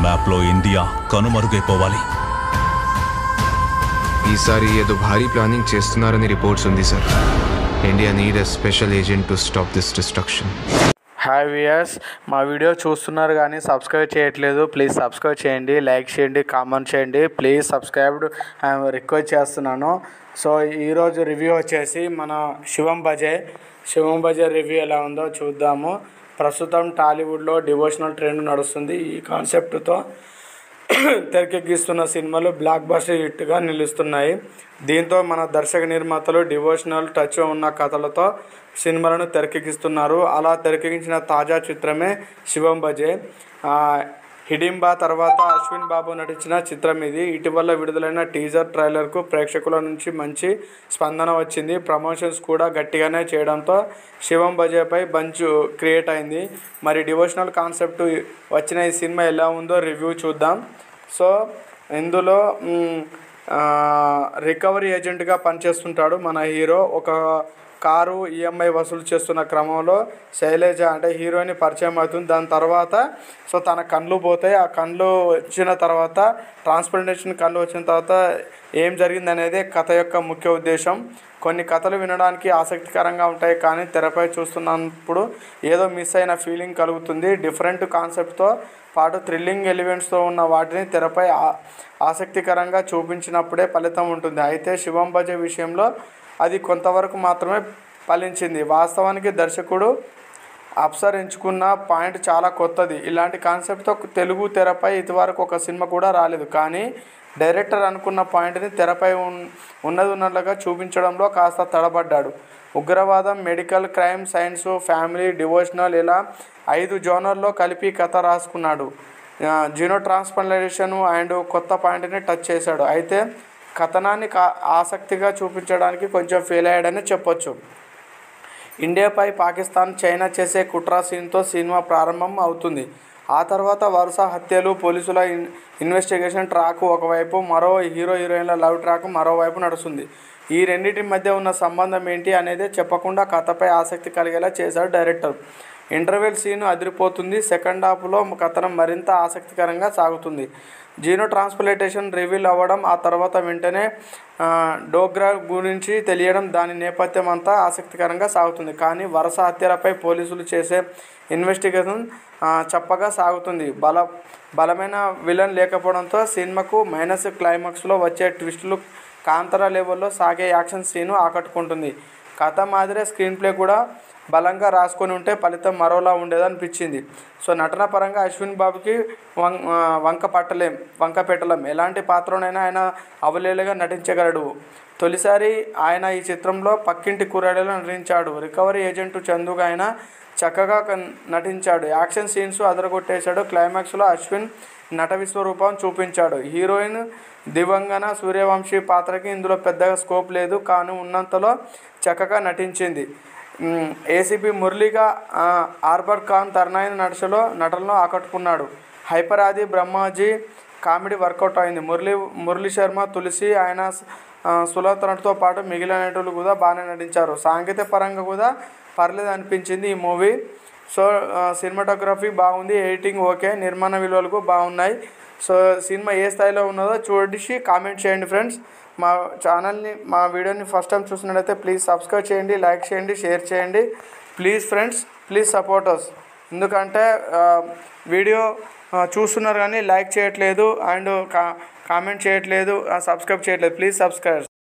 మ్యాప్లో ఇండియా కనుమరుగైపోవాలి. ఈసారి ఏదో భారీ ప్లానింగ్ చేస్తున్నారని రిపోర్ట్స్ ఉంది sir. India need a special agent to stop this destruction. Hi viewers, మా వీడియో చూస్తున్నారు కానీ సబ్స్క్రైబ్ చేయట్లేదు. ప్లీజ్ సబ్స్క్రైబ్ చేయండి, లైక్ చేయండి, కామెంట్ చేయండి. ప్లీజ్ సబ్స్క్రైబ్డ్ రిక్వెస్ట్ చేస్తున్నాను. సో ఈరోజు రివ్యూ వచ్చేసి మన శివం బజే రివ్యూ ఎలా ఉందో చూద్దాము. ప్రస్తుతం టాలీవుడ్లో డివోషనల్ ట్రెండ్ నడుస్తుంది. ఈ కాన్సెప్ట్తో తెరకెక్కిస్తున్న సినిమాలు బ్లాక్ బస్టర్ హిట్గా నిలుస్తున్నాయి. దీంతో మన దర్శక నిర్మాతలు డివోషనల్ టచ్ ఉన్న కథలతో సినిమాలను తెరకెక్కిస్తున్నారు. అలా తెరకెక్కించిన తాజా చిత్రమే శివం బజే. హిడింబా తర్వాత అశ్విన్ బాబు నటించిన చిత్రం ఇది. ఇటీవల విడుదలైన టీజర్ ట్రైలర్కు ప్రేక్షకుల నుంచి మంచి స్పందన వచ్చింది. ప్రమోషన్స్ కూడా గట్టిగానే చేయడంతో శివం బజేపై బంచ్ క్రియేట్ అయింది. మరి డివోషనల్ కాన్సెప్ట్ వచ్చిన ఈ సినిమా ఎలా ఉందో రివ్యూ చూద్దాం. సో ఇందులో రికవరీ ఏజెంట్గా పనిచేస్తుంటాడు మన హీరో. ఒక కారు ఈఎంఐ వసూలు చేస్తున్న క్రమంలో శైలజ అంటే హీరోయిన్ పరిచయం అవుతుంది. దాని తర్వాత సో తన కళ్ళు పోతాయి. ఆ కళ్ళు వచ్చిన తర్వాత ట్రాన్స్ప్లాంటేషన్ కళ్ళు వచ్చిన తర్వాత ఏం జరిగింది అనేది కథ యొక్క ముఖ్య ఉద్దేశం. కొన్ని కథలు వినడానికి ఆసక్తికరంగా ఉంటాయి, కానీ తెరపై చూస్తున్నప్పుడు ఏదో మిస్ అయిన ఫీలింగ్ కలుగుతుంది. డిఫరెంట్ కాన్సెప్ట్తో పాటు థ్రిల్లింగ్ ఎలిమెంట్స్తో ఉన్న వాటిని తెరపై ఆసక్తికరంగా చూపించినప్పుడే ఫలితం ఉంటుంది. అయితే శివం బజే విషయంలో అది కొంతవరకు మాత్రమే ఫలించింది. వాస్తవానికి దర్శకుడు అప్సర్ ఎంచుకున్న పాయింట్ చాలా కొత్తది. ఇలాంటి కాన్సెప్ట్తో తెలుగు తెరపై ఇదివరకు ఒక సినిమా కూడా రాలేదు. కానీ డైరెక్టర్ అనుకున్న పాయింట్ని తెరపై ఉన్నట్లుగా చూపించడంలో కాస్త తడబడ్డాడు. ఉగ్రవాదం, medical, crime, science, family, devotional ఇలా 5 జోనర్లో కలిపి కథ రాసుకున్నాడు. జీనో ట్రాన్స్ప్లాంటేషన్ అండ్ కొత్త పాయింట్ని టచ్ చేశాడు. అయితే కథనాన్ని ఆసక్తిగా చూపించడానికి కొంచెం ఫెయిల్ అయ్యాడని చెప్పొచ్చు. ఇండియాపై పాకిస్తాన్, చైనా చేసే కుట్ర సీన్తో సినిమా ప్రారంభం అవుతుంది. ఆ తర్వాత వరుస హత్యలు, పోలీసుల ఇన్వెస్టిగేషన్ ట్రాక్ ఒకవైపు, మరో హీరోయిన్ల లవ్ ట్రాక్ మరోవైపు నడుస్తుంది. ఈ రెండింటి మధ్య ఉన్న సంబంధం ఏంటి అనేది చెప్పకుండా కథపై ఆసక్తి కలిగేలా చేశాడు డైరెక్టర్. ఇంటర్వెల్ సీన్ అదిరిపోతుంది. సెకండ్ హాఫ్లో కథనం మరింత ఆసక్తికరంగా సాగుతుంది. జీనో ట్రాన్స్ప్లాంటేషన్ రివీల్ అవ్వడం, ఆ తర్వాత వెంటనే డోగ్రా గురించి తెలియడం, దాని నేపథ్యం అంతా ఆసక్తికరంగా సాగుతుంది. కానీ వరుస హత్యలపై పోలీసులు చేసే ఇన్వెస్టిగేషన్ చప్పగా సాగుతుంది. బలమైన విలన్ లేకపోవడంతో సినిమాకు మైనస్. క్లైమాక్స్లో వచ్చే ట్విస్టులు, కాంతారా లెవెల్లో సాగే యాక్షన్ సీను ఆకట్టుకుంటుంది. కథ మాదిరే స్క్రీన్ ప్లే కూడా బలంగా రాసుకొని ఉంటే ఫలితం మరోలా ఉండేదనిపించింది. సో నటన పరంగా అశ్విన్ బాబుకి వంక పెట్టలేం. ఎలాంటి పాత్రనైనా ఆయన అవలీలగా నటించగలడు. తొలిసారి ఆయన ఈ చిత్రంలో పక్కింటి కుర్రాడిలో నటించాడు. రికవరీ ఏజెంట్ చందుగా ఆయన చక్కగా నటించాడు. యాక్షన్ సీన్స్ అదరగొట్టేశాడు. క్లైమాక్స్లో అశ్విన్ నట విశ్వరూపం చూపించాడు. హీరోయిన్ దివంగన సూర్యవంశీ పాత్రకి ఇందులో పెద్దగా స్కోప్ లేదు, కానీ ఉన్నంతలో చక్కగా నటించింది. ఏసీపీ మురళిగా ఆర్బర్ ఖాన్ తరుణైన నటనలో ఆకట్టుకున్నాడు. హైపర్ ఆది బ్రహ్మాజీ కామెడీ వర్కౌట్ అయింది. మురళీ శర్మ, తులసి, ఆయన సులభతతో పాటు మిగిలిన నటులు కూడా బాగానే నటించారు. సాంకేతిక పరంగా కూడా పర్లేదు అనిపించింది ఈ మూవీ. సో సినిమాటోగ్రఫీ బాగుంది, ఎడిటింగ్ ఓకే, నిర్మాణ విలువలకు బాగున్నాయి. సో సినిమా ఏ స్థాయిలో ఉన్నదో చూసి కామెంట్ చేయండి ఫ్రెండ్స్. మా ఛానల్ని, మా వీడియోని ఫస్ట్ టైం చూసినట్లయితే ప్లీజ్ సబ్స్క్రైబ్ చేయండి, లైక్ చేయండి, షేర్ చేయండి. Please friends, please support us. ఎందుకంటే వీడియో చూస్తున్నారు కానీ లైక్ చేయట్లేదు అండ్ కామెంట్ చేయట్లేదు, సబ్స్క్రైబ్ చేయట్లేదు. Please subscribe.